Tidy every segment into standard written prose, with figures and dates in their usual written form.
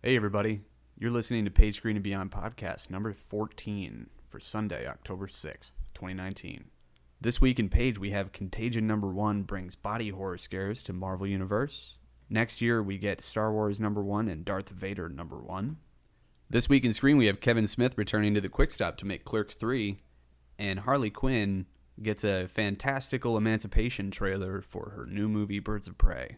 Hey, everybody. You're listening to Page Screen and Beyond podcast number 14 for Sunday, October 6th, 2019. This week in Page, we have Contagion number 1 brings body horror scares to Marvel Universe. Next year, we get Star Wars number 1 and Darth Vader number 1. This week in Screen, we have Kevin Smith returning to the Quick Stop to make Clerks 3, and Harley Quinn gets a fantastical emancipation trailer for her new movie, Birds of Prey.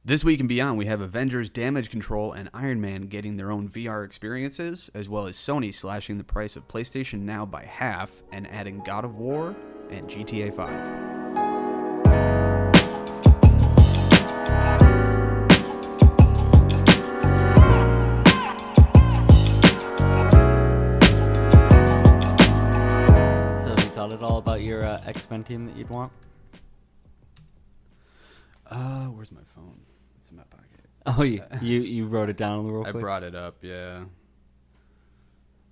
This week and beyond, we have Avengers, Damage Control, and Iron Man getting their own VR experiences, as well as Sony slashing the price of PlayStation Now by half and adding God of War and GTA 5. So have you thought at all about your X-Men team that you'd want? Where's my phone? It's in my pocket. Oh, you wrote it down real quick? I brought it up, yeah.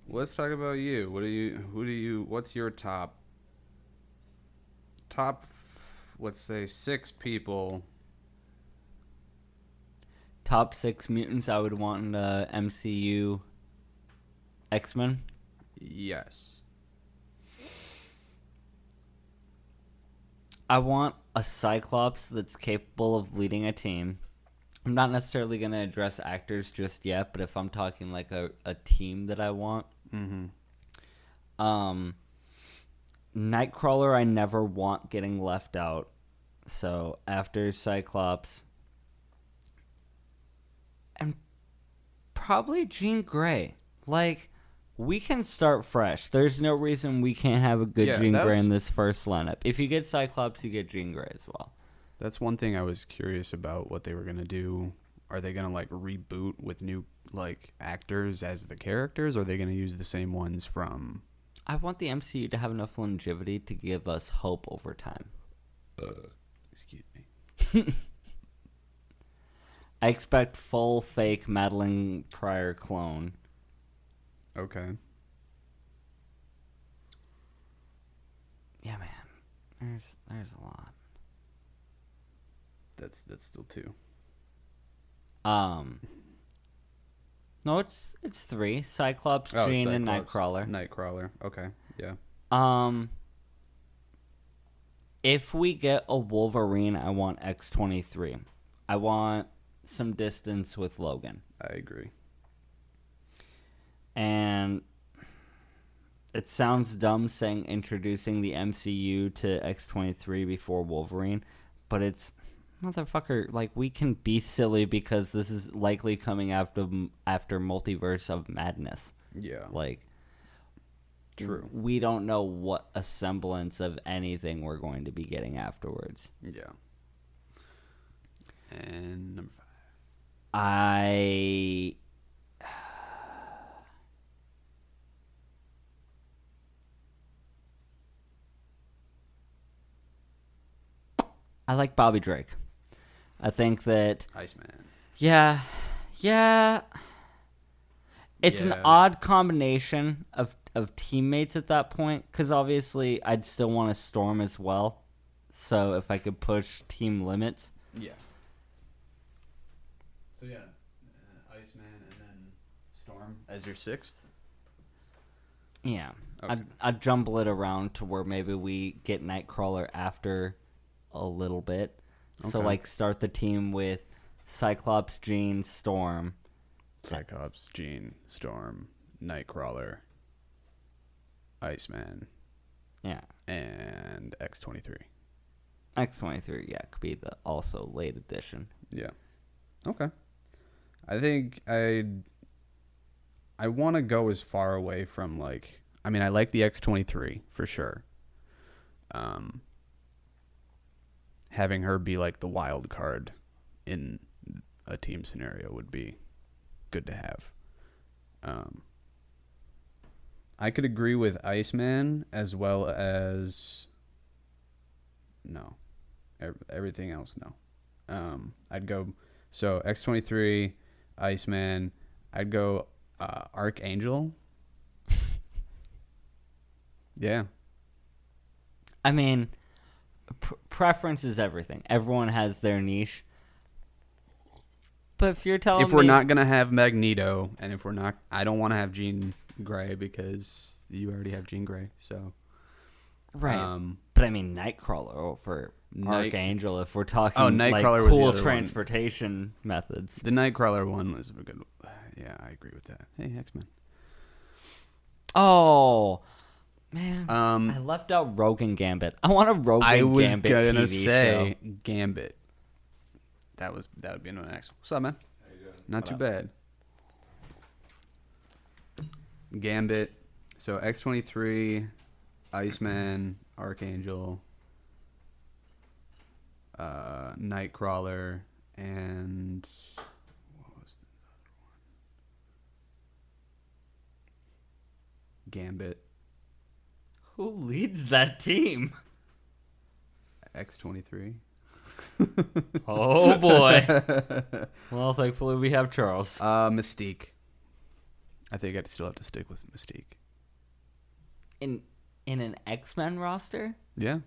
Let's talk about you. What's your top, let's say 6 people. Top 6 mutants I would want in the MCU X-Men? Yes. I want a Cyclops that's capable of leading a team. I'm not necessarily going to address actors just yet, but if I'm talking like a team that I want. Nightcrawler I never want getting left out. So after Cyclops, and probably Jean Grey. Like, we can start fresh. There's no reason we can't have a good Jean Grey in this first lineup. If you get Cyclops, you get Jean Grey as well. That's one thing I was curious about what they were going to do. Are they going to like reboot with new like actors as the characters, or are they going to use the same ones from... I want the MCU to have enough longevity to give us hope over time. Excuse me. I expect full fake Madeline Pryor clone. Okay. Yeah, man. There's a lot. That's still 2. No, it's 3. Cyclops, Jean, and Nightcrawler. Nightcrawler. Okay. Yeah. If we get a Wolverine, I want X-23. I want some distance with Logan. I agree. And it sounds dumb saying introducing the MCU to X-23 before Wolverine, but it's, motherfucker, like, we can be silly because this is likely coming after Multiverse of Madness. Yeah. Like, true. We don't know what a semblance of anything we're going to be getting afterwards. Yeah. And number 5. I like Bobby Drake. I think that... Iceman. Yeah. It's an odd combination of teammates at that point, because obviously I'd still want a Storm as well. So if I could push team limits. Yeah. So yeah, Iceman and then Storm as your 6th? Yeah. Okay. I'd jumble it around to where maybe we get Nightcrawler after a little bit. Okay. So like start the team with Cyclops, Jean, Storm. Cyclops, Jean, Storm, Nightcrawler, Iceman. Yeah. And X-23. X-23, yeah, could be the also late edition. Yeah. Okay. I think I want to go as far away from like, I mean, I like the X-23 for sure. Having her be like the wild card in a team scenario would be good to have. I could agree with Iceman as well as no. Everything else, no. I'd go so X-23, Iceman. I'd go Archangel. Yeah. I mean, preference is everything. Everyone has their niche. But if you're telling if we're not gonna have Magneto, and if we're not, I don't want to have Jean Grey because you already have Jean Grey. So, right. But I mean, Nightcrawler over Archangel. If we're talking like Nightcrawler cool was the other transportation methods. The Nightcrawler one was a good. Yeah, I agree with that. Hey, X-Men. Oh. Man, I left out Rogue and Gambit. I want a Rogue and Gambit TV gonna say show. Gambit. That would be an next. What's up, man? How you doing? Not too bad. Gambit. So X-23, Iceman, Archangel, Nightcrawler, and what was the other one? Gambit. Who leads that team? X-23. Oh boy. Well, thankfully we have Charles. Mystique. I think I'd still have to stick with Mystique. In an X-Men roster? Yeah.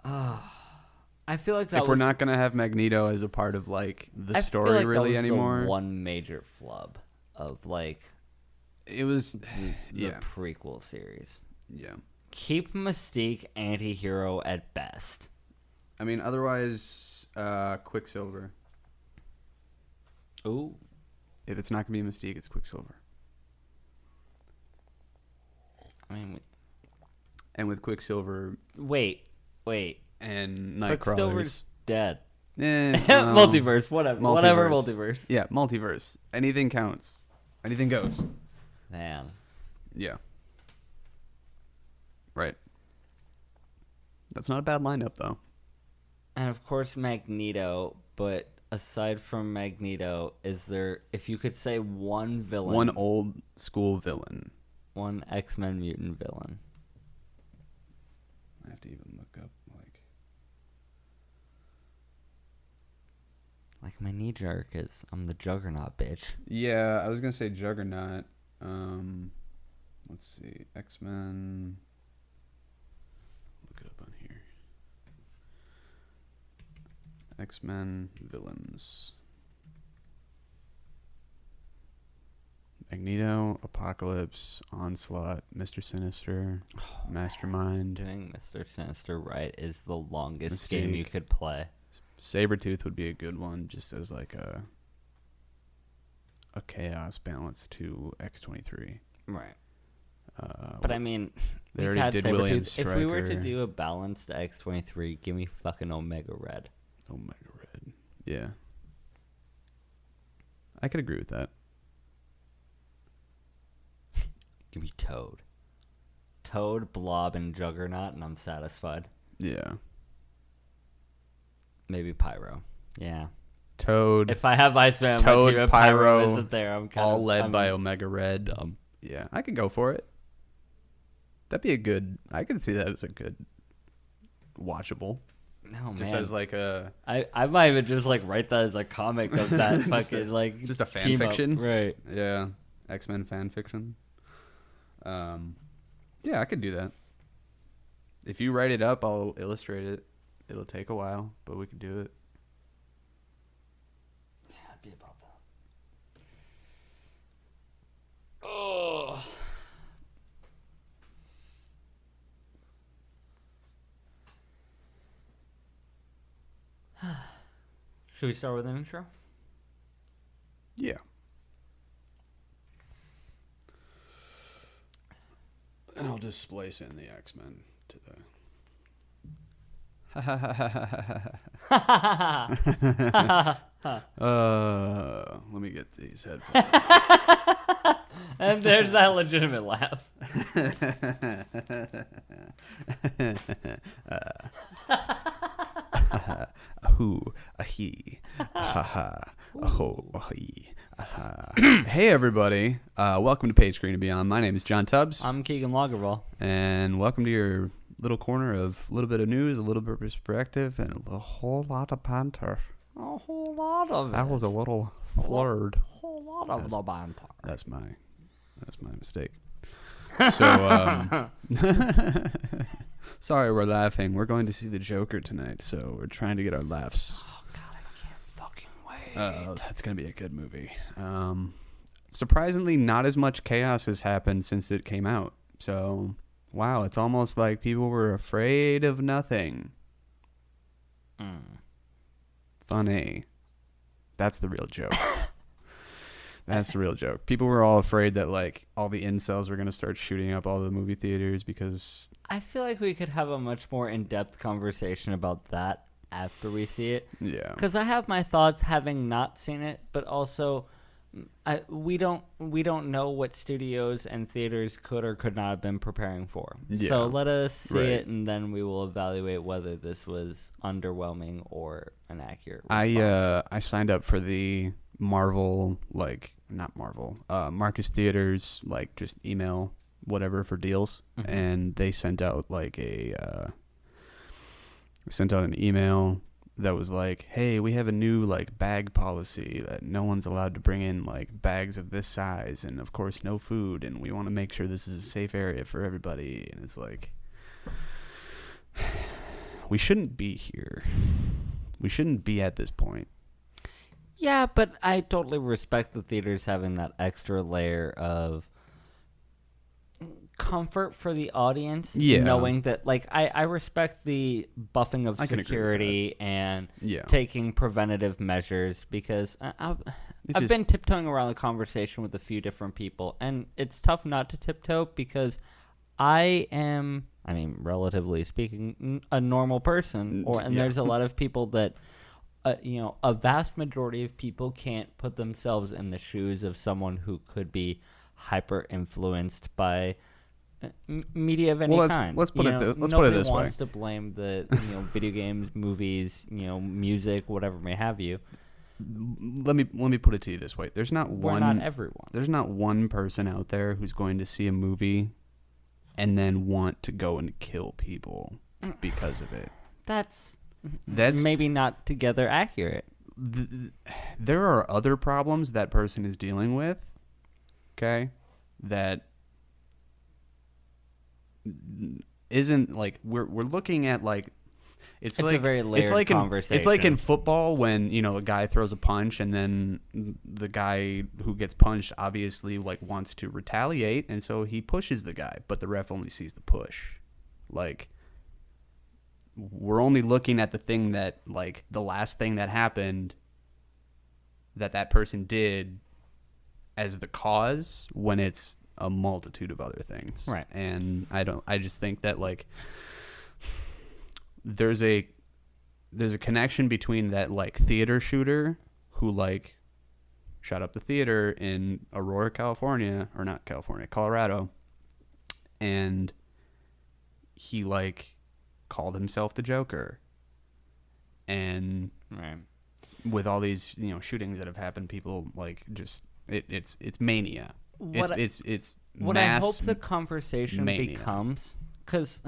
I feel like that If we're not gonna have Magneto as a part of like the I story feel like really that was anymore, the one major flub of like it was the prequel series. Yeah. Keep Mystique anti-hero at best. I mean, otherwise, Quicksilver. Ooh. If it's not gonna be Mystique, it's Quicksilver. I mean, And with Quicksilver wait. and Quicksilver's Nightcrawler's dead. well, Multiverse, whatever multiverse. Yeah, multiverse. Anything counts. Anything goes. Man. Yeah. Right. That's not a bad lineup, though. And of course Magneto, but aside from Magneto, is there, if you could say one villain, One old school villain. one X-Men mutant villain? I have to even look up, Like my knee jerk is, I'm the Juggernaut, bitch. Yeah, I was gonna say Juggernaut. Let's see, X-Men. Look it up on here. X-Men villains. Magneto, Apocalypse, Onslaught, Mr. Sinister, Mastermind. Doing Mr. Sinister right is the longest game you Mystique. could play. Sabretooth would be a good one, just as like a chaos balance to X-23. Right. But I mean, they we've already had did William Sabretooth. If we were to Stryker. do a balanced X-23, give me fucking Omega Red. Omega Red. Yeah. I could agree with that. Give me Toad. Toad, Blob, and Juggernaut, and I'm satisfied. Yeah. Maybe Pyro. Yeah. Toad, If I have Iceman on my Toad, team and Pyro Pyro, isn't there, I'm kind all of led by Omega Red. Yeah, I could go for it. That'd be a good. I could see that as a good watchable. No, Just man. as like a I might even just like write that as a comic of that fucking like just a fan team up. fiction. Right. Yeah, X-Men fan fiction. Yeah, I could do that. If you write it up, I'll illustrate it. It'll take a while, but we could do it. Yeah, I'd be about that. Oh. Should we start with an intro? Yeah. And I'll just splice in the X-Men to the. Let me get these headphones. And there's that legitimate laugh. Ahoo, ahi, ahaha, aho, ahi, aha. Hey everybody, welcome to Page Screen and Beyond. My name is John Tubbs, I'm Keegan Lagerwall. and welcome to your little corner of a little bit of news, a little bit of perspective, and a whole lot of banter. A whole lot of That was a little slurred. A whole lot of the banter. That's my mistake. So, sorry we're laughing. We're going to see the Joker tonight, so we're trying to get our laughs. Oh god, I can't fucking That's gonna be a good movie. Surprisingly, not as much chaos has happened since it came out. So, wow, it's almost like people were afraid of nothing. Funny. That's the real joke. That's the real joke. People were all afraid that like all the incels were gonna start shooting up all the movie theaters because I feel like we could have a much more in-depth conversation about that after we see it. yeah, Because I have my thoughts having not seen it, but also we don't know what studios and theaters could or could not have been preparing for. Yeah. So let us see Right. it, and then we will evaluate whether this was underwhelming or an accurate response. I signed up for the Marvel not Marvel Marcus Theaters just email whatever for deals, and they sent out an email that was like, hey, we have a new bag policy that no one's allowed to bring in bags of this size, and of course no food, and we want to make sure this is a safe area for everybody. And it's like, we shouldn't be here. We shouldn't be at this point. Yeah, but I totally respect the theaters having that extra layer of comfort for the audience. Yeah. Knowing that, I respect the buffing of I can agree with security and Yeah. taking preventative measures, because I've been tiptoeing around the conversation with a few different people, and it's tough not to tiptoe because I am, relatively speaking, a normal person, and Yeah. there's a lot of people that, a vast majority of people can't put themselves in the shoes of someone who could be hyper influenced by media of any kind. let's put it this way. Nobody wants to blame the video games, movies, music, whatever may have you. Let me put it to you this way. There's not Not everyone. There's not one person out there who's going to see a movie and then want to go and kill people because of it. That's That's maybe not together accurate. There are other problems that person is dealing with, okay, that isn't we're looking at it's a very layered conversation. It's like in football when a guy throws a punch and then the guy who gets punched obviously wants to retaliate, and so he pushes the guy, but the ref only sees the push. We're only looking at the thing that the last thing that happened that person did as the cause, when it's a multitude of other things. Right. And I just think that there's a connection between that theater shooter who shot up the theater in Aurora, California, or not California, Colorado, and he called himself the Joker. And Right. with all these shootings that have happened, people it's mania. What Mass I hope the conversation mania. becomes, because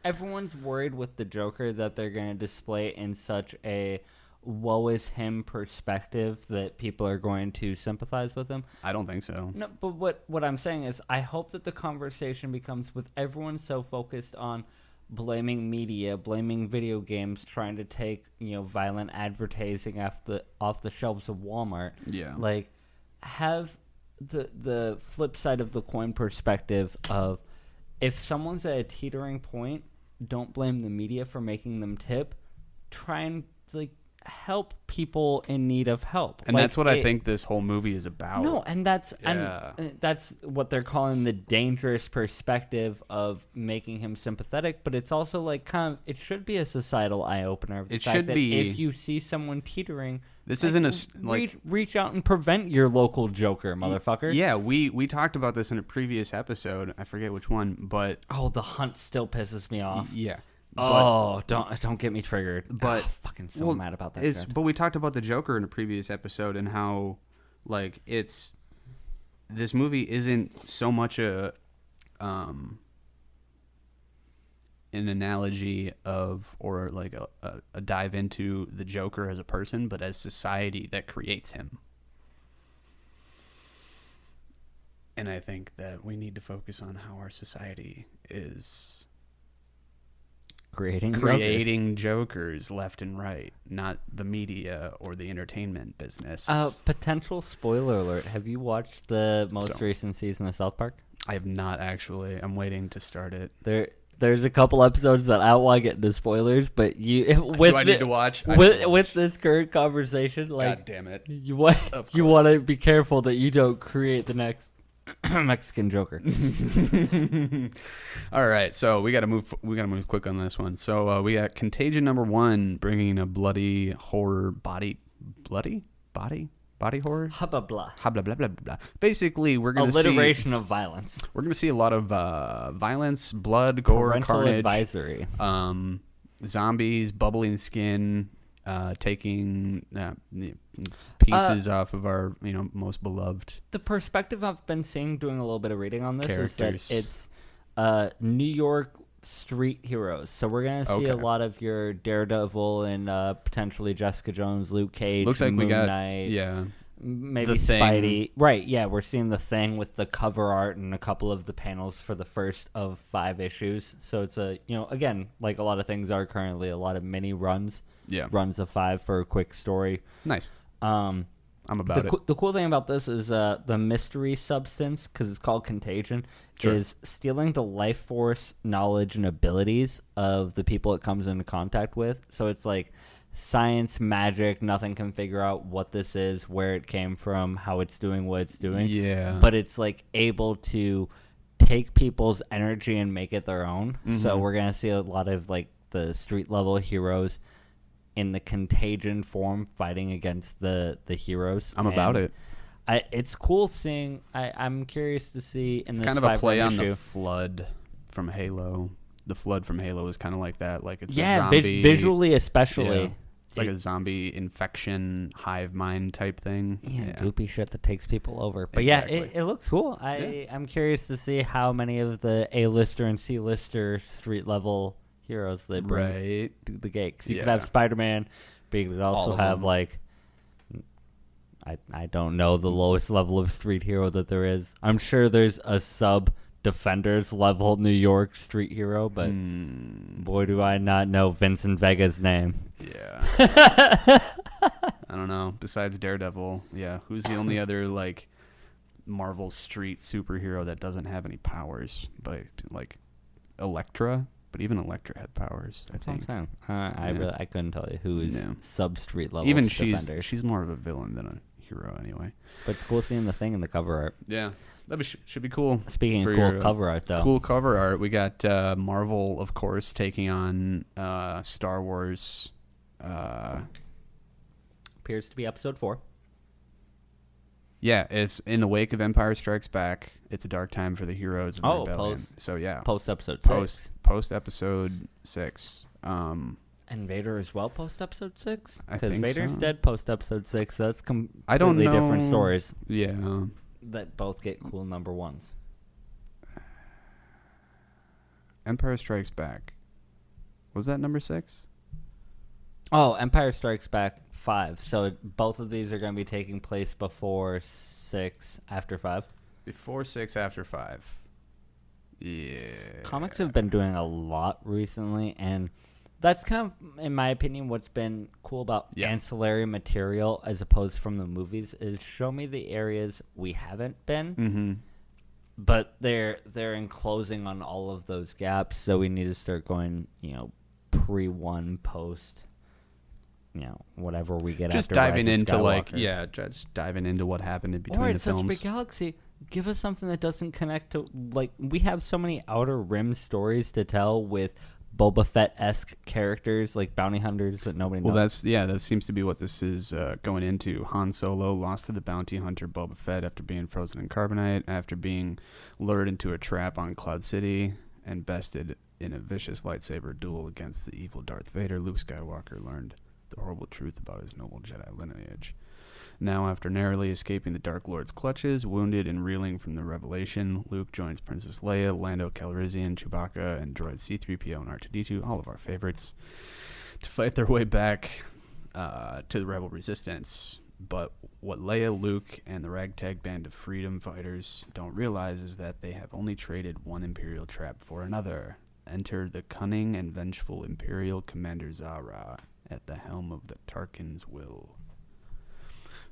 everyone's worried with the Joker that they're going to display in such a woe is him perspective that people are going to sympathize with him. I don't think so. No, but what I'm saying is I hope that the conversation becomes, with everyone so focused on blaming media, blaming video games, trying to take violent advertising off the shelves of Walmart. Yeah. Have the flip side of the coin perspective of, if someone's at a teetering point, don't blame the media for making them tip. Try and help people in need of help. And that's what I think this whole movie is about. No, and that's Yeah. and that's what they're calling the dangerous perspective of making him sympathetic. But it's also it should be a societal eye opener. Of the It fact should that be. If you see someone teetering, This isn't reach out and prevent your local Joker, motherfucker. Yeah, we talked about this in a previous episode. I forget which one, but Oh, the hunt still pisses me off. yeah. Don't get me triggered. But fucking so mad about that shit. But we talked about the Joker in a previous episode and how this movie isn't so much an analogy of, or a dive into the Joker as a person, but as society that creates him. And I think that we need to focus on how our society is creating jokers left and right, not the media or the entertainment business. Potential spoiler alert. Have you watched the most recent season of South Park? I have not actually. I'm waiting to start it. There's a couple episodes that I don't want to get into spoilers, but need to watch? With this current conversation, like, God damn it. You want to be careful that you don't create the next Mexican Joker. All right, so we got to move quick on this one. So we got Contagion #1 bringing a bloody horror body horror. Hubba blah. Blah blah blah blah. Basically, we're gonna alliteration of violence. We're gonna see a lot of violence, blood, gore, Parental carnage. Advisory. Zombies, bubbling skin, taking pieces off of our most beloved. The perspective I've been seeing, doing a little bit of reading on this, characters. is that it's New York street heroes. So we're gonna see a lot of your Daredevil and potentially Jessica Jones, Luke Cage. Looks like Moon we got Knight, maybe The Thing. Spidey. Right? Yeah, we're seeing The Thing with the cover art and a couple of the panels for the first of 5 issues. So it's again, like a lot of things are currently, a lot of mini runs. Yeah, runs of 5 for a quick story. Nice. I'm about it. The cool thing about this is the mystery substance, because it's called Contagion, is stealing the life force, knowledge, and abilities of the people it comes into contact with. So it's like science, magic, nothing can figure out what this is, where it came from, how it's doing what it's doing. Yeah. But it's like able to take people's energy and make it their own. Mm-hmm. So we're going to see a lot of like the street level heroes in the Contagion form fighting against the heroes. I'm about it. It's cool seeing. I'm curious to see in it's this kind of a play on issue. the Flood from Halo. The Flood from Halo is kind of like that. Like it's a yeah, zombie, visually especially. Yeah. It's like a zombie infection, hive mind type thing. Yeah, goopy shit that takes people over. But exactly. yeah, it looks cool. I'm curious to see how many of the A-lister and C-lister street level heroes they bring to the gate. 'Cause you could have Spider-Man, but you could also have like I don't know the lowest level of street hero that there is. I'm sure there's a sub Defenders level New York street hero, but boy do I not know Vincent Vega's name. Yeah. I don't know. Besides Daredevil, who's the only other like Marvel street superhero that doesn't have any powers? But like Elektra. But even Elektra had powers, I think. I couldn't tell you who is sub street level. Even Defenders. she's more of a villain than a hero anyway. But it's cool seeing the Thing in the cover art. Yeah, that should be cool. Speaking of cool cover art, though. Cool cover art. We got Marvel, of course, taking on Star Wars. Appears to be episode 4. Yeah, it's in the wake of Empire Strikes Back. It's a dark time for the heroes of the rebellion. Post episode 6. Post episode 6. And Vader as well post episode 6? I think Vader's dead post episode 6, so that's completely I don't know. different stories. Yeah. That both get cool number 1s. Empire Strikes Back. Was that number 6? Oh, Empire Strikes Back 5. So both of these are going to be taking place before 6, after 5? Before 6, after 5. Yeah. Comics have been doing a lot recently, and that's kind of, in my opinion, what's been cool about ancillary material as opposed from the movies is show me the areas we haven't been, but they're enclosing on all of those gaps, so we need to start going, pre-1, post, whatever we get just after diving Rise of into Skywalker. just diving into what happened in between or the it's such a films. big galaxy. Give us something that doesn't connect to, like, we have so many Outer Rim stories to tell with Boba Fett-esque characters, like bounty hunters that nobody knows. Well, that seems to be what this is going into. Han Solo lost to the bounty hunter Boba Fett after being frozen in carbonite, after being lured into a trap on Cloud City, and bested in a vicious lightsaber duel against the evil Darth Vader. Luke Skywalker learned the horrible truth about his noble Jedi lineage. Now, after narrowly escaping the Dark Lord's clutches, wounded and reeling from the revelation, Luke joins Princess Leia, Lando Calrissian, Chewbacca, and droid C-3PO and R2-D2, all of our favorites, to fight their way back to the Rebel Resistance. But what Leia, Luke, and the ragtag band of freedom fighters don't realize is that they have only traded one Imperial trap for another. enter the cunning and vengeful Imperial Commander Zara at the helm of the Tarkin's will.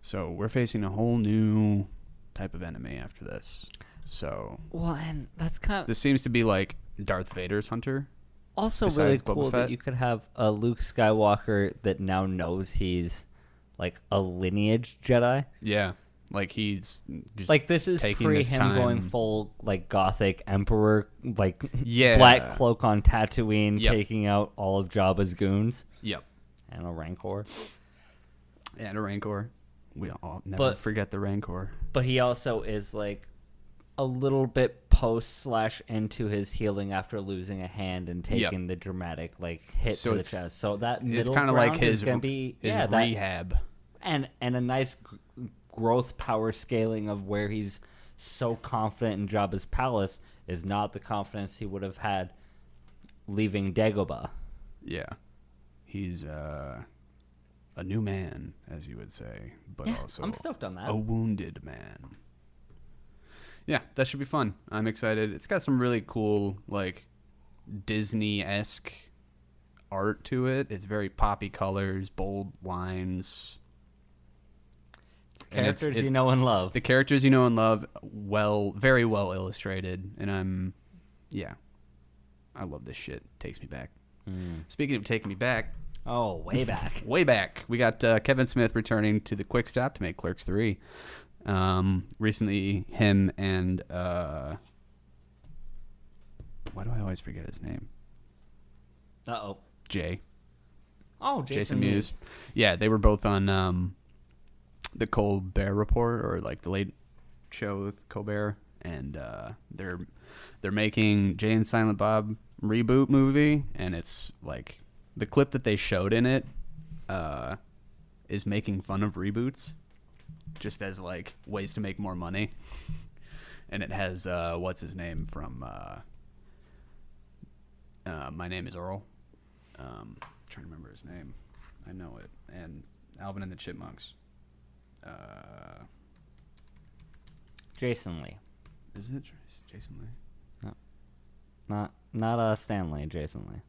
So we're facing a whole new type of enemy after this. So Well, and that's kind of this seems to be like Darth Vader's hunter. also really besides Boba cool that Fett. you could have a Luke Skywalker that now knows he's like a lineage Jedi. Yeah, like he's just Like this is taking pre this him time. going full like gothic emperor, like Yeah. black cloak on Tatooine, Yep. taking out all of Jabba's goons Yep. and a Rancor. And a Rancor. We all never But- forget the Rancor. But he also is like a little bit post / into his healing after losing a hand and taking the dramatic like hit So to the it's- chest. So that middle It's kind of ground like is his gonna be his that, rehab. and a nice growth power scaling of where he's so confident in Jabba's palace is not the confidence he would have had leaving Dagobah. Yeah, he's a new man, as you would say, but also I'm stoked on that. a wounded man. Yeah, that should be fun. I'm excited. It's got some really cool, like, Disney-esque art to it. It's very poppy colors, bold lines. And Characters you know and love. The characters you know and love, very well illustrated. And I love this shit. Takes me back. Speaking of taking me back, Oh, way back. way back, we got Kevin Smith returning to the Quick Stop to make Clerks 3. Recently, him and why do I always forget his name? Uh-oh. Jay. Oh, Jason Mewes. Yeah, they were both on the Colbert Report, or like the Late Show with Colbert, and they're making Jay and Silent Bob reboot movie, and it's like the clip that they showed in it is making fun of reboots, just as like ways to make more money, and it has what's his name from My Name Is Earl. Trying to remember his name. I know it. And Alvin and the Chipmunks. Jason Lee. Is it Jason Lee? Not Stanley, Jason Lee.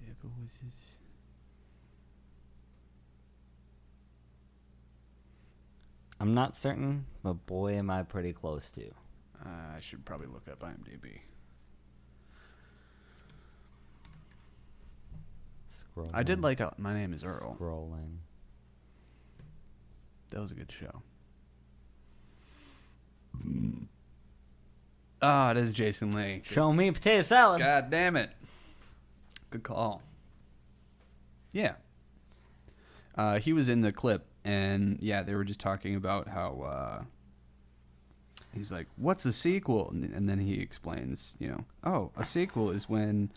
Yeah, but was his... I'm not certain, but boy, am I pretty close to. I should probably look up IMDb. Scrolling. I did like My Name Is Earl. Scrolling. That was a good show. Ah, it is Jason Lee. Show me potato salad. God damn it. Good call. Yeah. He was in the clip, and yeah, they were just talking about how he's like, what's a sequel? And then he explains, oh, a sequel is when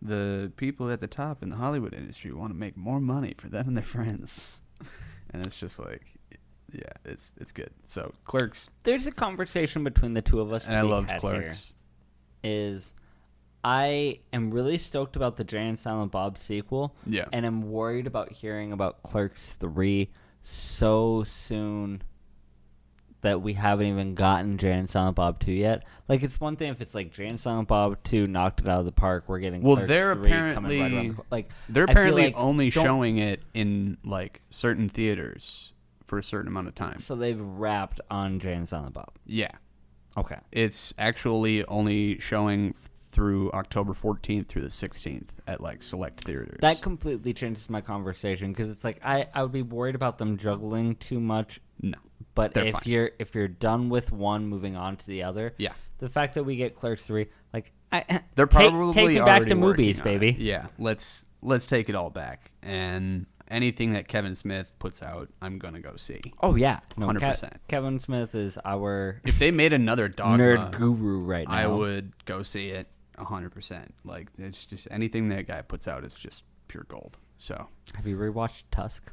the people at the top in the Hollywood industry want to make more money for them and their friends. And it's just like, yeah, it's good. So Clerks, There's a conversation between the two of us. and I loved Clerks. Is I am really stoked about the Jay and Silent Bob sequel. Yeah. And I'm worried about hearing about Clerks 3 so soon that we haven't even gotten Jay and Silent Bob 2 yet. Like, it's one thing if it's like Jay and Silent Bob 2 knocked it out of the park. We're getting Clerks they're 3 coming right apparently around the like they're I feel apparently like only don't- showing it in like certain theaters for a certain amount of time. So they've wrapped on Jay and Silent Bob. Yeah. Okay. It's actually only showing through October 14th through the 16th at like select theaters. That completely changes my conversation because it's like I would be worried about them juggling too much. No. But They're if fine. you're done with one, moving on to the other, Yeah. the fact that we get Clerks 3, like They're probably take me back already to movies, working on baby. it. Yeah. Let's take it all back. And anything that Kevin Smith puts out, I'm going to go see. Oh yeah, no, 100%. Kevin Smith is our If they made another Dogma, nerd guru right now. I would go see it 100%. Like, it's just anything that guy puts out is just pure gold. So Have you rewatched Tusk?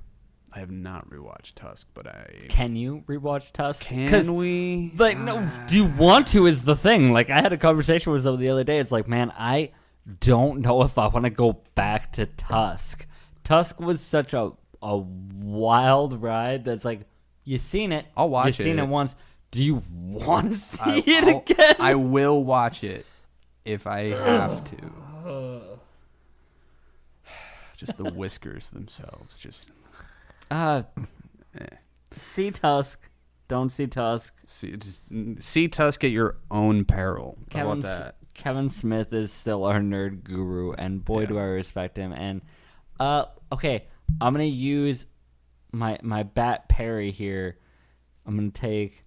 I have not rewatched Tusk, but I Can you rewatch Tusk? can we? Like, no, do you want to is the thing. Like, I had a conversation with someone the other day. It's like, man, I don't know if I want to go back to Tusk. Tusk was such a wild ride that's like, you've seen it. I'll watch You've seen it. it once. Do you want to see it again? I will watch it if I have to. Just the whiskers themselves. Just. See Tusk. Don't see Tusk. See Tusk at your own peril. How about that? Kevin Smith is still our nerd guru, and boy, do I respect him. And okay, I'm gonna use my Bat Perry here. I'm gonna take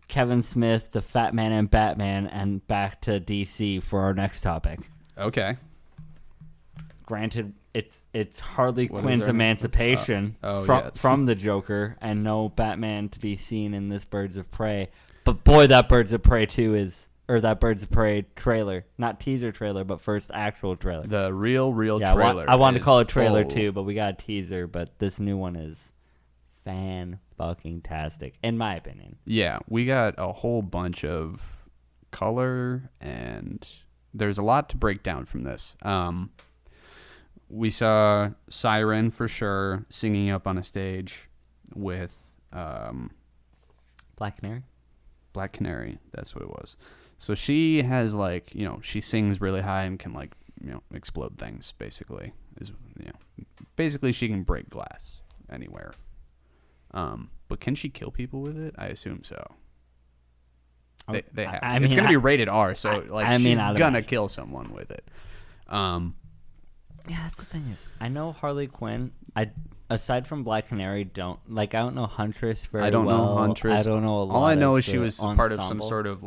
Kevin Smith, the Fat Man, and Batman, and back to DC for our next topic. Okay. Granted, it's Harley Quinn's emancipation from the Joker, and no Batman to be seen in this Birds of Prey. But boy, that Birds of Prey that Birds of Prey trailer, not teaser trailer, but first actual trailer. The real trailer. I wanted to call it trailer too, but we got a teaser. But this new one is fan-fucking-tastic, in my opinion. Yeah, we got a whole bunch of color, and there's a lot to break down from this. We saw Siren for sure singing up on a stage with Black Canary. Black Canary, that's what it was. So she has she sings really high and can explode things. Basically, basically she can break glass anywhere. But can she kill people with it? I assume so. They have. It's gonna be rated R, so she's gonna kill someone with it. Yeah, that's the thing is, I know Harley Quinn. Aside from Black Canary, I don't know Huntress very well. I don't know Huntress. I don't know a lot. All I know is she was ensemble. part of some sort of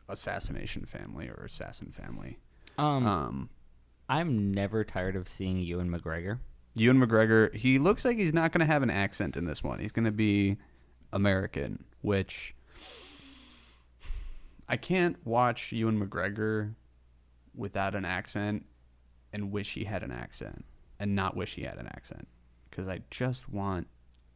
assassination family or assassin family. I'm never tired of seeing Ewan McGregor. Ewan McGregor, he looks like he's not going to have an accent in this one. He's going to be American, which I can't watch Ewan McGregor without an accent and wish he had an accent and not wish he had an accent, because I just want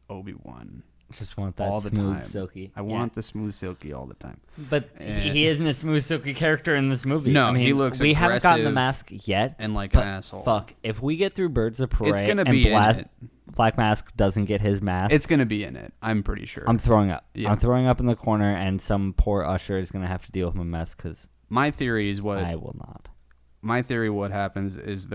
Obi-Wan. Just want that all the smooth, time. silky. I want the smooth, silky all the time. But he isn't a smooth, silky character in this movie. No, he looks we haven't gotten the mask yet. And like an asshole. Fuck, if we get through Birds of Prey it's gonna and be in it. Black Mask doesn't get his mask, it's going to be in it. I'm pretty sure. I'm throwing up. Yeah. I'm throwing up in the corner, and some poor usher is going to have to deal with my mess because my theory is I will not. My theory, what happens is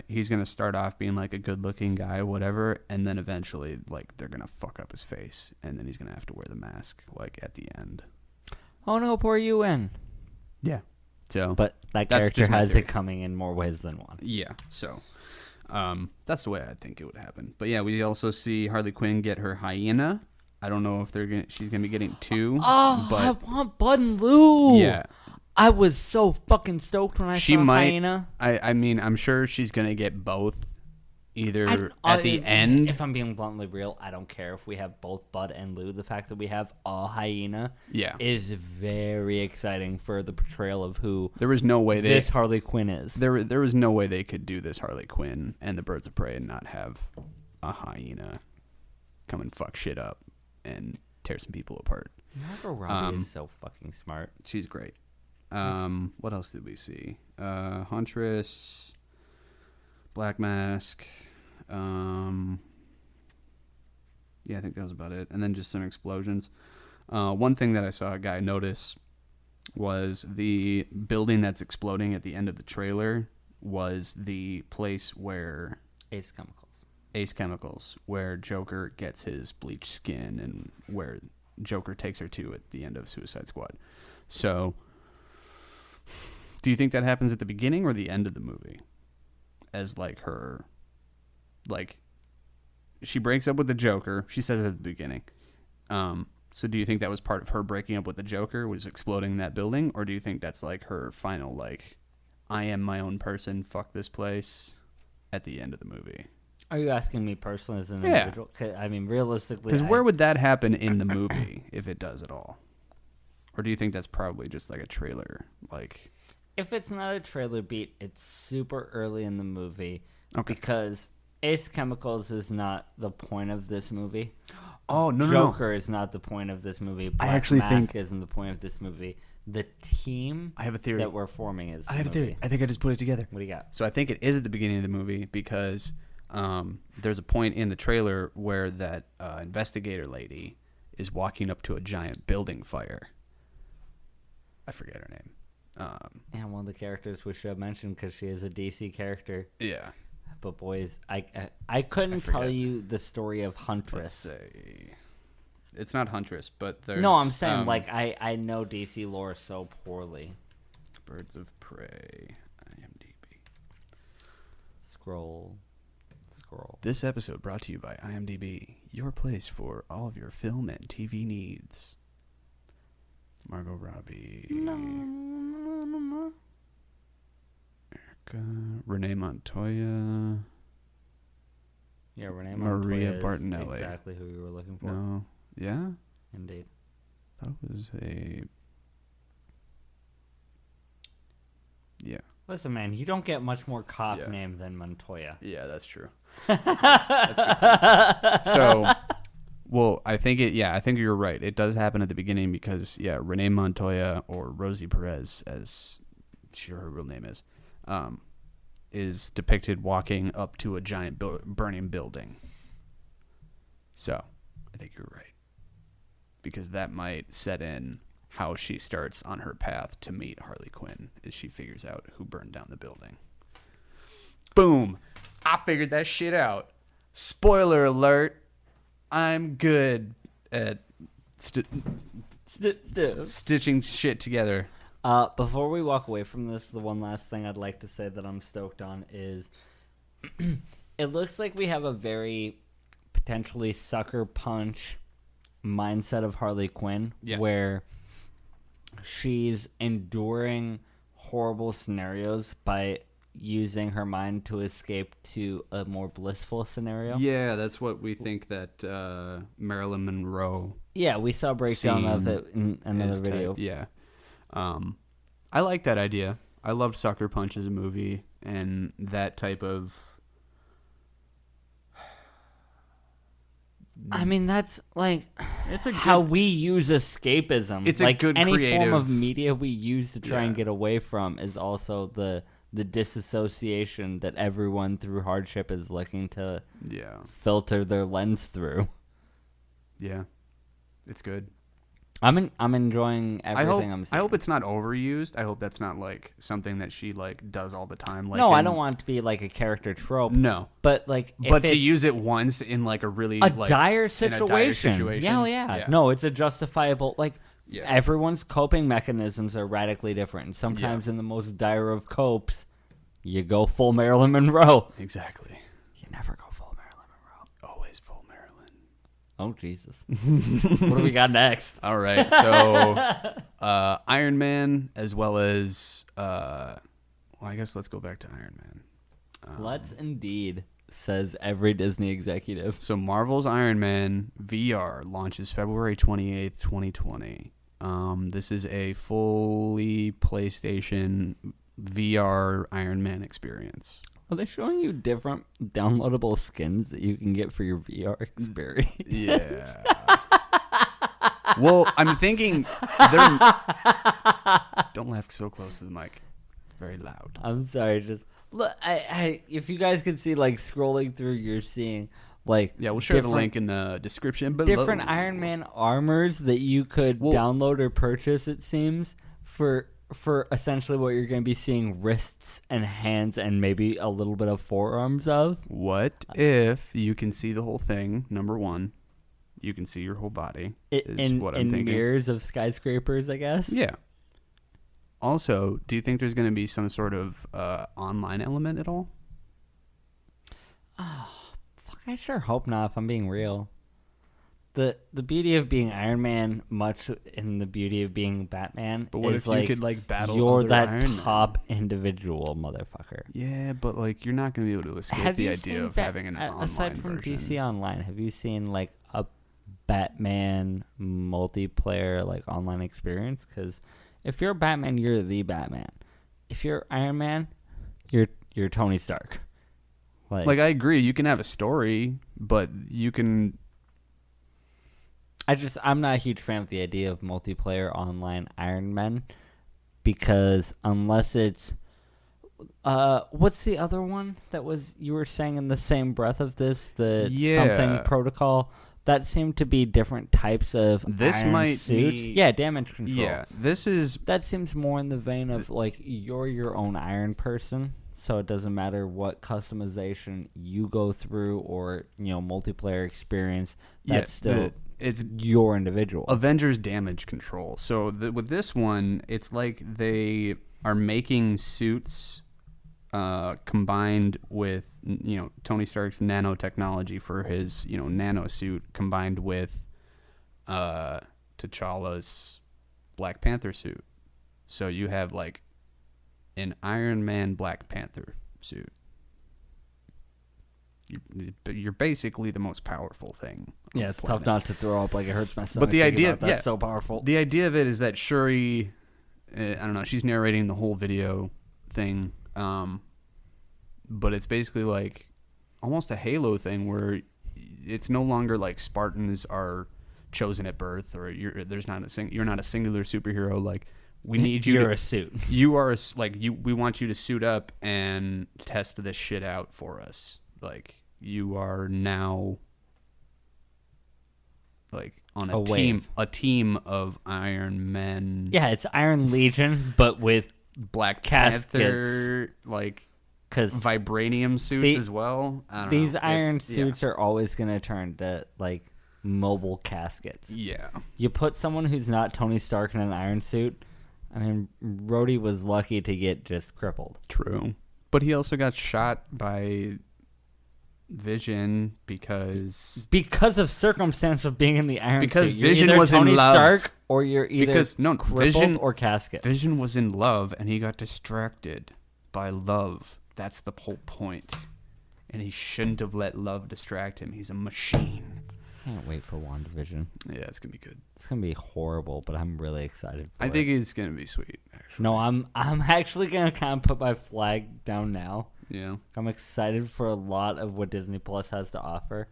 he's going to start off being like a good-looking guy, whatever, and then eventually they're going to fuck up his face, and then he's going to have to wear the mask at the end. Oh no, poor Ewan. Yeah. So, but that character has it coming in more ways than one. Yeah. So, that's the way I think it would happen. But yeah, we also see Harley Quinn get her hyena. I don't know if she's going to be getting two. Oh, but I want Bud and Lou. Yeah. I was so fucking stoked when I saw hyena. I mean, I'm sure she's going to get both either at the end. If I'm being bluntly real, I don't care if we have both Bud and Lou. The fact that we have a hyena is very exciting for the portrayal of who there was no way this Harley Quinn is. There was no way they could do this Harley Quinn and the Birds of Prey and not have a hyena come and fuck shit up and tear some people apart. Margot Robbie is so fucking smart. She's great. What else did we see? Huntress, Black Mask. Yeah, I think that was about it. And then just some explosions. One thing that I saw a guy notice was the building that's exploding at the end of the trailer was the place where Ace Chemicals, where Joker gets his bleached skin and where Joker takes her to at the end of Suicide Squad. So, do you think that happens at the beginning or the end of the movie? As her, she breaks up with the Joker. She says it at the beginning. So do you think that was part of her breaking up with the Joker, was exploding that building? Or do you think that's her final, I am my own person, fuck this place, at the end of the movie? Are you asking me personally as an individual? I mean, realistically... Because where would that happen in the movie, if it does at all? Or do you think that's probably just a trailer? If it's not a trailer beat, it's super early in the movie. Okay. Because Ace Chemicals is not the point of this movie. Oh, no, Joker is not the point of this movie. Black Mask isn't the point of this movie. The team I have a theory that we're forming is the I have movie. a theory. I think I just put it together. What do you got? So I think it is at the beginning of the movie because there's a point in the trailer where that investigator lady is walking up to a giant building fire. I forget her name. And one of the characters we should have mentioned because she is a DC character. Yeah. But boys, I couldn't tell you the story of Huntress. Let's say it's not Huntress, but there's. No, I'm saying I know DC lore so poorly. Birds of Prey, IMDb. Scroll. This episode brought to you by IMDb, your place for all of your film and TV needs. Margot Robbie. Erica. Renee Montoya. Yeah, Renee Maria Montoya Bartonelli. is exactly who you were looking for. No. Yeah? Indeed. I thought it was a... Yeah. Listen, man, you don't get much more cop name than Montoya. Yeah, that's true. That's good. So, well, I think you're right. It does happen at the beginning because, Renee Montoya, or Rosie Perez, as her real name is depicted walking up to a giant burning building. So, I think you're right. Because that might set in how she starts on her path to meet Harley Quinn as she figures out who burned down the building. Boom! I figured that shit out. Spoiler alert. I'm good at stitching shit together. Before we walk away from this, the one last thing I'd like to say that I'm stoked on is it looks like we have a very potentially sucker punch mindset of Harley Quinn, where she's enduring horrible scenarios by using her mind to escape to a more blissful scenario. Yeah, that's what we think that Marilyn Monroe. Yeah, we saw a breakdown of it in another video. I like that idea. I loved Sucker Punch as a movie, and that type of... I mean, that's like it's how we use escapism. It's like a good any creative form of media we use to try and get away from is also the disassociation that everyone through hardship is looking to filter their lens through. Yeah, it's good. I'm enjoying everything I'm seeing. I hope it's not overused. I hope that's not like something that she like does all the time. Like no, I don't want it to be like a character trope. No, but like, but to use it once in like a really dire situation. Yeah. No, it's a justifiable like. Yeah. Everyone's coping mechanisms are radically different. And sometimes in the most dire of copes, you go full Marilyn Monroe. Exactly. You never go full Marilyn Monroe. Always full Marilyn. Oh, Jesus. What do we got next? All right. So, Iron Man, as well as, I guess let's go back to Iron Man. Let's indeed, says every Disney executive. So, Marvel's Iron Man VR launches February 28th, 2020. This is a fully PlayStation VR Iron Man experience. Are they showing you different downloadable skins that you can get for your VR experience? Yeah. Well, I'm thinking don't laugh so close to the mic. It's very loud. I'm sorry. Just look, I if you guys could see like scrolling through, you're seeing like we'll share the link in the description below. Different Iron Man armors that you could download or purchase. It seems for essentially what you're going to be seeing wrists and hands and maybe a little bit of forearms of. What if you can see the whole thing? Number one, you can see your whole body. In thinking. Mirrors of skyscrapers, I guess. Yeah. Also, do you think there's going to be some sort of online element at all? Oh, fuck! I sure hope not. If I'm being real. The beauty of being Iron Man, much in the beauty of being Batman, but what is if you could like battle? You're other that Iron top Man? Individual, motherfucker. Yeah, but like you're not gonna be able to escape the idea of having an online aside from version. DC Online, have you seen like a Batman multiplayer like online experience? Because if you're Batman, you're the Batman. If you're Iron Man, you're Tony Stark. Like I agree, you can have a story, but you can. I'm not a huge fan of the idea of multiplayer online Iron Man because unless it's what's the other one that was you were saying in the same breath of this, the something protocol, that seem to be different types of This iron might suits. be- Yeah, damage control. Yeah, this is That seems more in the vein of like you're your own iron person, so it doesn't matter what customization you go through or multiplayer experience. That's still it's your individual. Avengers damage control. So with this one, it's like they are making suits combined with Tony Stark's nanotechnology for his nano suit combined with T'Challa's Black Panther suit. So you have like an Iron Man Black Panther suit. You're basically the most powerful thing. Yeah, it's tough not to throw up. Like, it hurts my stomach. But the idea, that's so powerful. The idea of it is that Shuri, I don't know, she's narrating the whole video thing, but it's basically like almost a Halo thing where it's no longer like Spartans are chosen at birth, or you're not a singular superhero. Like, we need you. You're a suit. You are we want you to suit up and test this shit out for us. Like, you are now like on a team of Iron Men. Yeah, it's Iron Legion, but with Black caskets, Panther, like, because vibranium suits as well. I don't these know. iron suits are always gonna turn to like mobile caskets. Yeah. You put someone who's not Tony Stark in an iron suit. I mean, Rhodey was lucky to get just crippled. True, but he also got shot by Vision because of circumstance of being in the iron because suit. You're Vision either was Tony in love. Stark, or you're either crippled Vision or casket. Vision was in love, and he got distracted by love. That's the whole point. And he shouldn't have let love distract him. He's a machine. Can't wait for WandaVision. Yeah, it's gonna be good. It's gonna be horrible, but I'm really excited for it. I think it's gonna be sweet. Actually. No, I'm actually gonna kind of put my flag down now. Yeah. I'm excited for a lot of what Disney Plus has to offer.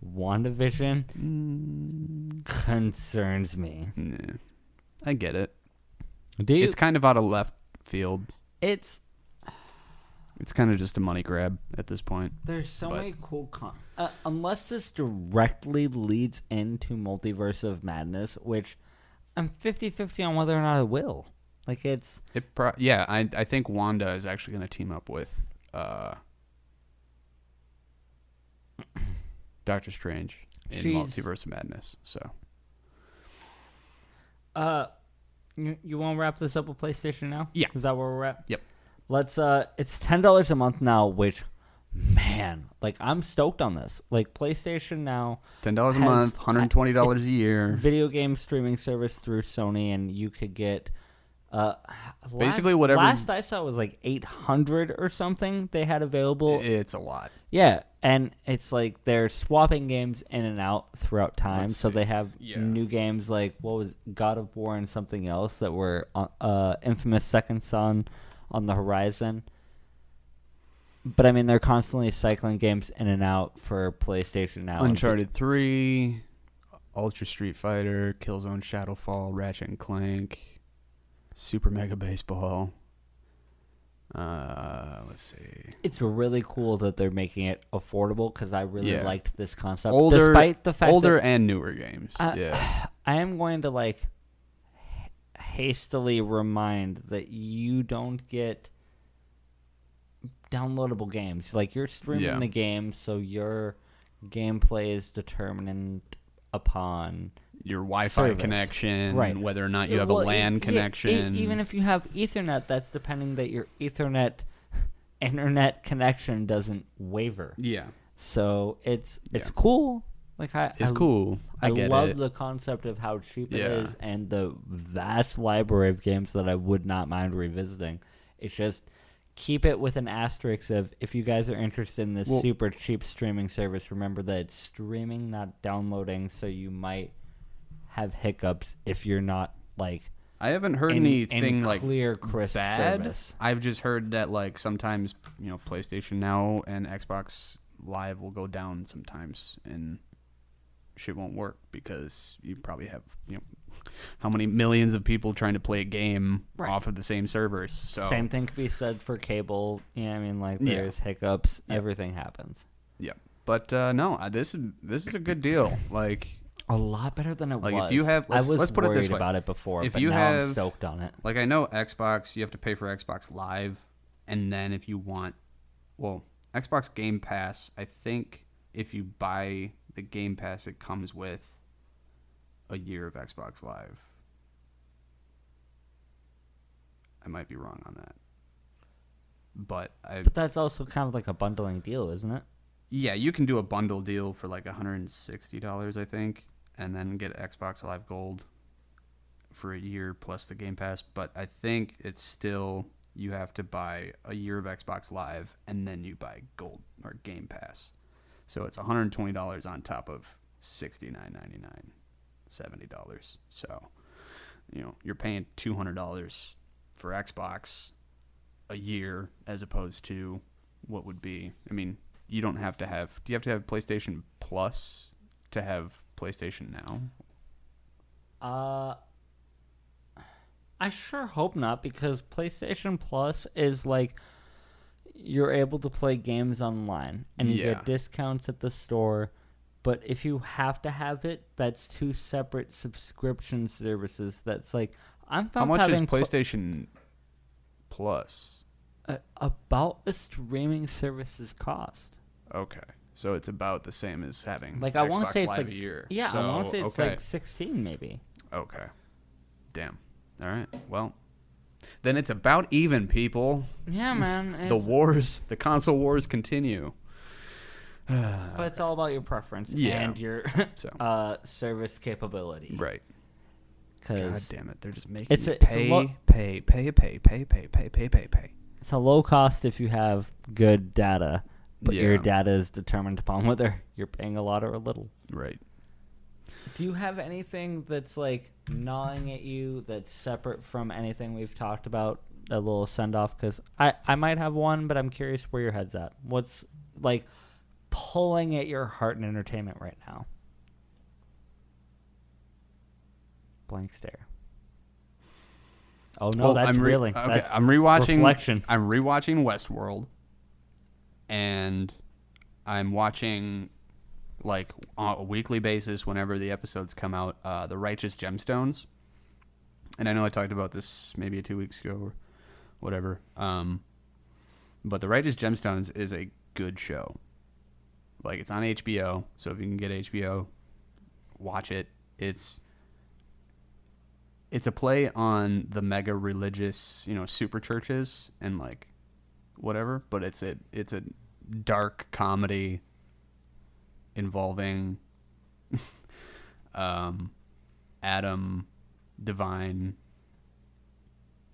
WandaVision concerns me. Yeah. I get it. Dude, It's kind of out of left field. it's kind of just a money grab at this point. there's so many cool unless this directly leads into Multiverse of Madness, which I'm 50-50 on whether or not it will. Like, it's I think Wanda is actually going to team up with Doctor Strange in Multiverse of Madness. So you want to wrap this up with PlayStation now? Yeah. Is that where we're at? Yep. Let's it's $10 a month now, which, man, like, I'm stoked on this. Like, PlayStation Now, $10 a month, $120 a year. video game streaming service through Sony, and you could get basically whatever. Last I saw was like 800 or something they had available. It's a lot. Yeah, and it's like they're swapping games in and out throughout time. Let's so see. they have Yeah. new games like, what was God of War and something else that were Infamous Second Son on the horizon. But I mean, they're constantly cycling games in and out for PlayStation Now. Uncharted 3, Ultra Street Fighter, Killzone Shadowfall, Ratchet and Clank, Super Mega Baseball. Let's see. It's really cool that they're making it affordable because I really liked this concept. Older, despite the fact older that and newer games. I am going to like hastily remind that you don't get downloadable games. Like, you're streaming the game, so your gameplay is determined upon your Wi-Fi connection, right? Whether or not you have a LAN connection. Even if you have Ethernet, that's depending that your Ethernet internet connection doesn't waver. Yeah. So it's cool. Like, it's cool. I love the concept of how cheap it is and the vast library of games that I would not mind revisiting. It's just keep it with an asterisk of, if you guys are interested in this super cheap streaming service, remember that it's streaming, not downloading, so you might have hiccups if you're not like. I haven't heard anything like clear, crisp bad. Service. I've just heard that like sometimes PlayStation Now and Xbox Live will go down sometimes and shit won't work because you probably have how many millions of people trying to play a game off of the same servers. So same thing could be said for cable. I mean, like, there's hiccups. Everything happens. Yeah, But no, this is a good deal. Like a lot better than it like was. if you have, let's put it this way. About it before, If but you now have, I'm stoked on it. Like I know Xbox, you have to pay for Xbox Live, and then if you want, well, Xbox Game Pass, I think if you buy the Game Pass, it comes with a year of Xbox Live. I might be wrong on that. But that's also kind of like a bundling deal, isn't it? Yeah, you can do a bundle deal for like $160, I think, and then get Xbox Live Gold for a year plus the Game Pass. But I think it's still, you have to buy a year of Xbox Live and then you buy Gold or Game Pass. So it's $120 on top of $69.99, $70. So, you're paying $200 for Xbox a year as opposed to what would be, you don't have to have, do you have to have PlayStation Plus to have PlayStation Now? I sure hope not, because PlayStation Plus is like, you're able to play games online and you get discounts at the store. But if you have to have it, that's two separate subscription services. That's like, how much is PlayStation Plus? About a streaming service's cost. Okay, so it's about the same as having like I want to say Live it's like a year. Yeah, so, I want to say it's like 16 maybe. Okay, damn. All right, well, then it's about even, people. Yeah, man. The console wars continue. But it's all about your preference and your service capability. Right. God damn it, they're just making pay. It's a low cost if you have good data, but your data is determined upon whether you're paying a lot or a little. Right. Do you have anything that's like gnawing at you that's separate from anything we've talked about? A little send off, because I might have one, but I'm curious where your head's at. What's like pulling at your heart in entertainment right now? Blank stare. Oh no, that's really okay. That's I'm rewatching reflection. I'm rewatching Westworld, and I'm watching like on a weekly basis whenever the episodes come out. The Righteous Gemstones, and I know I talked about this maybe 2 weeks ago or whatever. But the Righteous Gemstones is a good show. Like, it's on HBO, so if you can get HBO, watch it. It's a play on the mega religious, super churches and like whatever, but it's a dark comedy involving Adam Devine,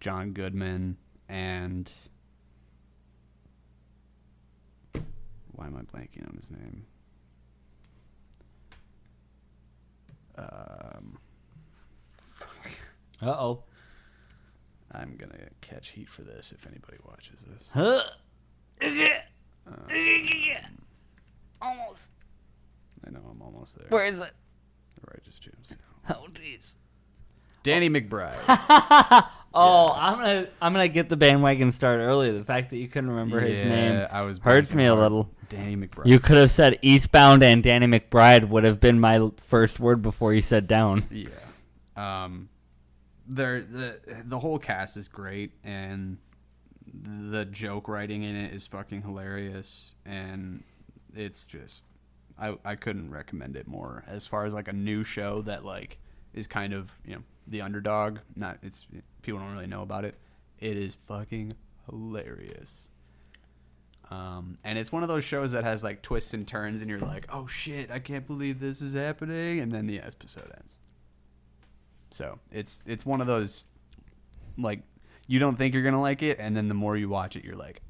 John Goodman, and why am I blanking on his name? Uh-oh. I'm going to catch heat for this if anybody watches this. Almost. I know, I'm almost there. Where is it? The Righteous Gemstones. Oh, jeez. Danny McBride. I'm gonna get the bandwagon start early. The fact that you couldn't remember his name hurts me a little. Danny McBride. You could have said Eastbound, and Danny McBride would have been my first word before you said down. Yeah. The whole cast is great, and the joke writing in it is fucking hilarious, and it's just I couldn't recommend it more as far as like a new show that like is kind of the underdog. People don't really know about it. It is fucking hilarious. And it's one of those shows that has like twists and turns, and you're like, oh shit, I can't believe this is happening, and then the episode ends. So it's one of those, like, you don't think you're gonna like it, and then the more you watch it, you're like,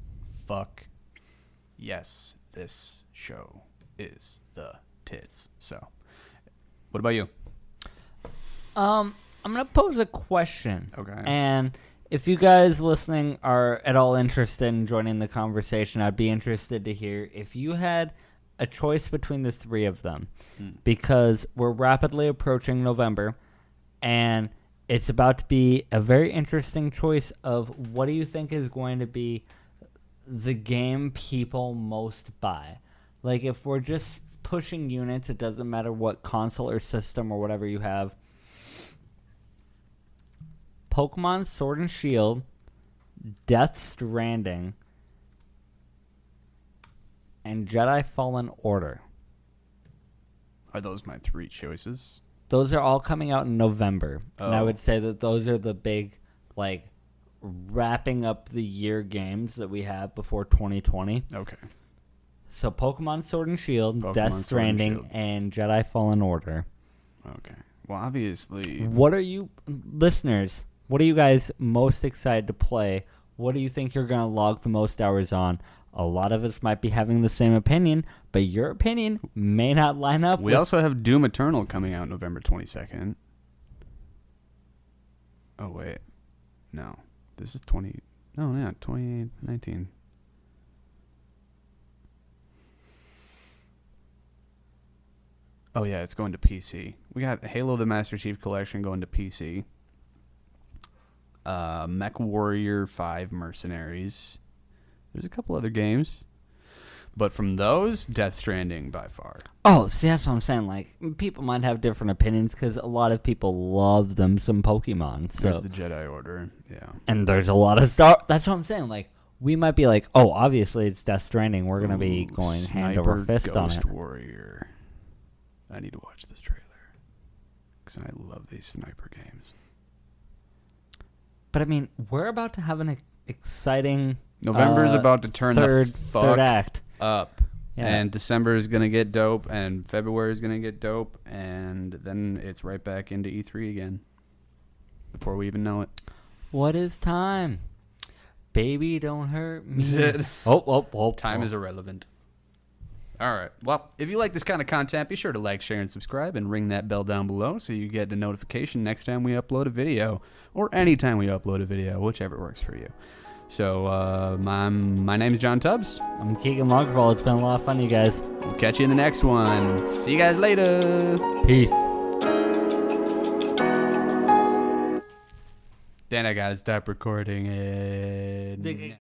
fuck yes, this show is the tits. So what about you? I'm gonna pose a question. Okay. And if you guys listening are at all interested in joining the conversation, I'd be interested to hear if you had a choice between the three of them, because we're rapidly approaching November, and it's about to be a very interesting choice of what do you think is going to be the game people most buy. Like, if we're just pushing units, it doesn't matter what console or system or whatever you have. Pokemon Sword and Shield, Death Stranding, and Jedi Fallen Order. Are those my 3 choices? Those are all coming out in November. And I Oh. would say that those are the big, like, wrapping up the year games that we have before 2020. Okay. So Pokemon Sword and Shield, Pokemon Death Sword and Stranding, Shield. and Jedi Fallen Order. Okay. Well, obviously, What are you, listeners, what are you guys most excited to play? What do you think you're going to log the most hours on? A lot of us might be having the same opinion, but your opinion may not line up we with... also have Doom Eternal coming out November 22nd. Oh, wait. No. This is 2019. Oh, yeah, it's going to PC. We got Halo the Master Chief Collection going to PC. Mech Warrior 5 Mercenaries. There's a couple other games. But from those, Death Stranding by far. Oh, see, that's what I'm saying. Like, people might have different opinions because a lot of people love them some Pokemon. So, There's the Jedi Order. Yeah. and there's a lot of stuff. That's what I'm saying. Like, we might be like, oh, obviously it's Death Stranding. We're going to be going hand over fist on Ghost it. Warrior. I need to watch this trailer. Because I love these sniper games. But, I mean, we're about to have an exciting... November's about to turn third the fuck act up. Yeah. And December is going to get dope. And February is going to get dope. And then it's right back into E3 again. Before we even know it. What is time? Baby, don't hurt me. Is it? Oh. Time is irrelevant. All right. Well, if you like this kind of content, be sure to like, share, and subscribe, and ring that bell down below so you get a notification next time we upload a video, or anytime we upload a video, whichever works for you. So, my name is John Tubbs. I'm Keegan Lagerfall. It's been a lot of fun, you guys. We'll catch you in the next one. See you guys later. Peace. Then I gotta stop recording it.